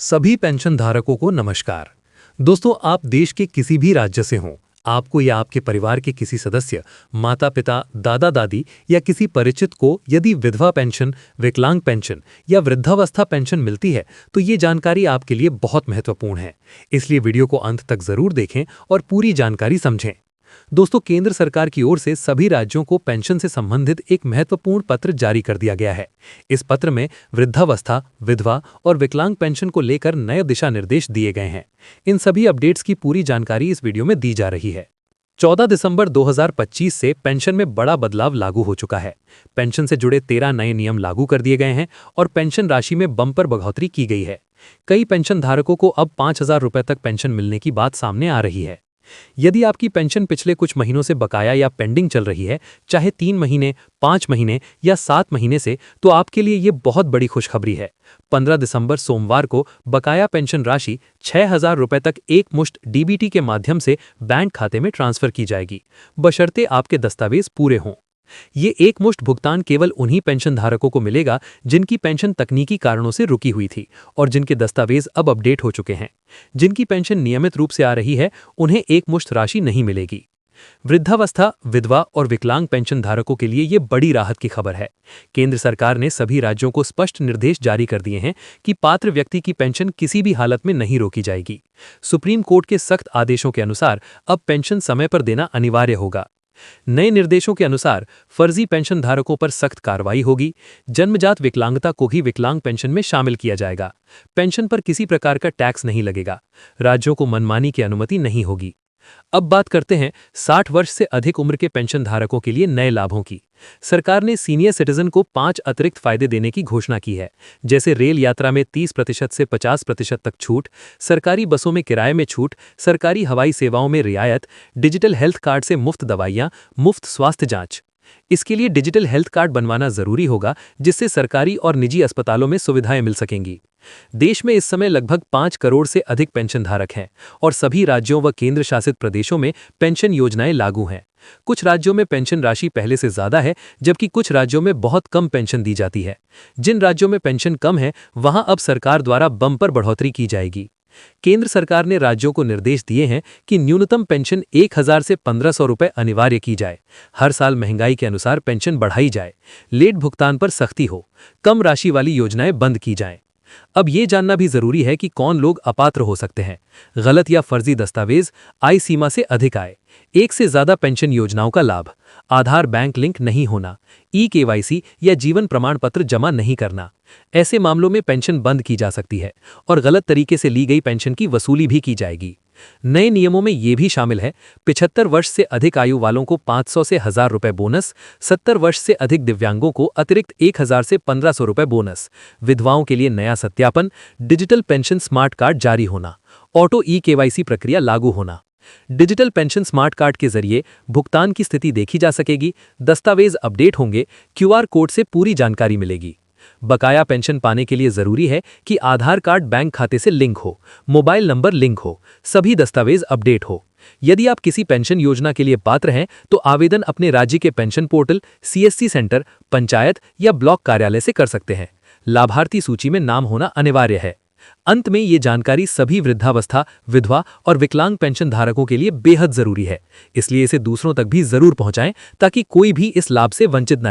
सभी पेंशन धारकों को नमस्कार। दोस्तों, आप देश के किसी भी राज्य से हों, आपको या आपके परिवार के किसी सदस्य, माता पिता, दादा दादी या किसी परिचित को यदि विधवा पेंशन, विकलांग पेंशन या वृद्धावस्था पेंशन मिलती है तो ये जानकारी आपके लिए बहुत महत्वपूर्ण है। इसलिए वीडियो को अंत तक जरूर देखें और पूरी जानकारी समझें। दोस्तों, केंद्र सरकार की ओर से सभी राज्यों को पेंशन से संबंधित एक महत्वपूर्ण पत्र जारी कर दिया गया है। इस पत्र में वृद्धावस्था, विधवा और विकलांग पेंशन को लेकर नए दिशा निर्देश दिए गए हैं। इन सभी अपडेट्स की पूरी जानकारी इस वीडियो में दी जा रही है। 14 दिसंबर 2025 से पेंशन में बड़ा बदलाव लागू हो चुका है। पेंशन से जुड़े 13 नए नियम लागू कर दिए गए हैं और पेंशन राशि में बम्पर बढ़ोतरी की गई है। कई पेंशन धारकों को अब 5,000 रुपये तक पेंशन मिलने की बात सामने आ रही है। यदि आपकी पेंशन पिछले कुछ महीनों से बकाया या पेंडिंग चल रही है, चाहे 3 महीने, 5 महीने या 7 महीने से, तो आपके लिए ये बहुत बड़ी खुशखबरी है। 15 दिसंबर सोमवार को बकाया पेंशन राशि 6,000 रुपये तक एक मुश्त डीबीटी के माध्यम से बैंक खाते में ट्रांसफर की जाएगी, बशर्ते आपके दस्तावेज पूरे हों। ये एकमुश्त भुगतान केवल उन्हीं पेंशन धारकों को मिलेगा जिनकी पेंशन तकनीकी कारणों से रुकी हुई थी और जिनके दस्तावेज अब अपडेट हो चुके हैं। जिनकी पेंशन नियमित रूप से आ रही है, उन्हें एकमुश्त राशि नहीं मिलेगी। वृद्धावस्था, विधवा और विकलांग पेंशन धारकों के लिए ये बड़ी राहत की खबर है। केंद्र सरकार ने सभी राज्यों को स्पष्ट निर्देश जारी कर दिए हैं कि पात्र व्यक्ति की पेंशन किसी भी हालत में नहीं रोकी जाएगी। सुप्रीम कोर्ट के सख्त आदेशों के अनुसार अब पेंशन समय पर देना अनिवार्य होगा। नए निर्देशों के अनुसार फर्जी पेंशन धारकों पर सख्त कार्रवाई होगी। जन्मजात विकलांगता को भी विकलांग पेंशन में शामिल किया जाएगा। पेंशन पर किसी प्रकार का टैक्स नहीं लगेगा। राज्यों को मनमानी की अनुमति नहीं होगी। अब बात करते हैं 60 वर्ष से अधिक उम्र के पेंशन धारकों के लिए नए लाभों की। सरकार ने सीनियर सिटीजन को 5 अतिरिक्त फायदे देने की घोषणा की है, जैसे रेल यात्रा में 30% से 50% तक छूट, सरकारी बसों में किराए में छूट, सरकारी हवाई सेवाओं में रियायत, डिजिटल हेल्थ कार्ड से मुफ्त दवाइयां, मुफ्त स्वास्थ्य जांच। इसके लिए डिजिटल हेल्थ कार्ड बनवाना जरूरी होगा, जिससे सरकारी और निजी अस्पतालों में सुविधाएं मिल सकेंगी। देश में इस समय लगभग 5 करोड़ से अधिक पेंशन धारक हैं और सभी राज्यों व केंद्र शासित प्रदेशों में पेंशन योजनाएं लागू हैं। कुछ राज्यों में पेंशन राशि पहले से ज्यादा है, जबकि कुछ राज्यों में बहुत कम पेंशन दी जाती है। जिन राज्यों में पेंशन कम है, वहां अब सरकार द्वारा बम्पर बढ़ोतरी की जाएगी। केंद्र सरकार ने राज्यों को निर्देश दिए हैं कि न्यूनतम पेंशन 1,000 से 1,500 रुपये अनिवार्य की जाए। हर साल महंगाई के अनुसार पेंशन बढ़ाई जाए। लेट भुगतान पर सख्ती हो। कम राशि वाली योजनाएं बंद की जाएं। अब ये जानना भी जरूरी है कि कौन लोग अपात्र हो सकते हैं। गलत या फर्जी दस्तावेज, आय सीमा से अधिक आय, एक से ज्यादा पेंशन योजनाओं का लाभ, आधार बैंक लिंक नहीं होना, ई-केवाईसी या जीवन प्रमाण पत्र जमा नहीं करना। ऐसे मामलों में पेंशन बंद की जा सकती है और गलत तरीके से ली गई पेंशन की वसूली भी की जाएगी। नए नियमों में ये भी शामिल है 75 वर्ष से अधिक आयु वालों को 500 से 1,000 रुपये बोनस, 70 वर्ष से अधिक दिव्यांगों को अतिरिक्त 1,000 से 1,500 रुपये बोनस, विधवाओं के लिए नया सत्यापन, डिजिटल पेंशन स्मार्ट कार्ड जारी होना, ऑटो ई-केवाईसी प्रक्रिया लागू होना। डिजिटल पेंशन स्मार्ट कार्ड के जरिए भुगतान की स्थिति देखी जा सकेगी, दस्तावेज अपडेट होंगे, QR कोड से पूरी जानकारी मिलेगी। बकाया पेंशन पाने के लिए जरूरी है कि आधार कार्ड बैंक खाते से लिंक हो, मोबाइल नंबर लिंक हो, सभी दस्तावेज अपडेट हो। यदि आप किसी पेंशन योजना के लिए पात्र हैं तो आवेदन अपने राज्य के pension portal, CSC centre, panchayat या ब्लॉक कार्यालय से कर सकते हैं। लाभार्थी सूची में नाम होना अनिवार्य है। अंत में ये जानकारी सभी वृद्धावस्था, विधवा और विकलांग पेंशन धारकों के लिए बेहद जरूरी है, इसलिए इसे दूसरों तक भी जरूर पहुंचाएं ताकि कोई भी इस लाभ से वंचित न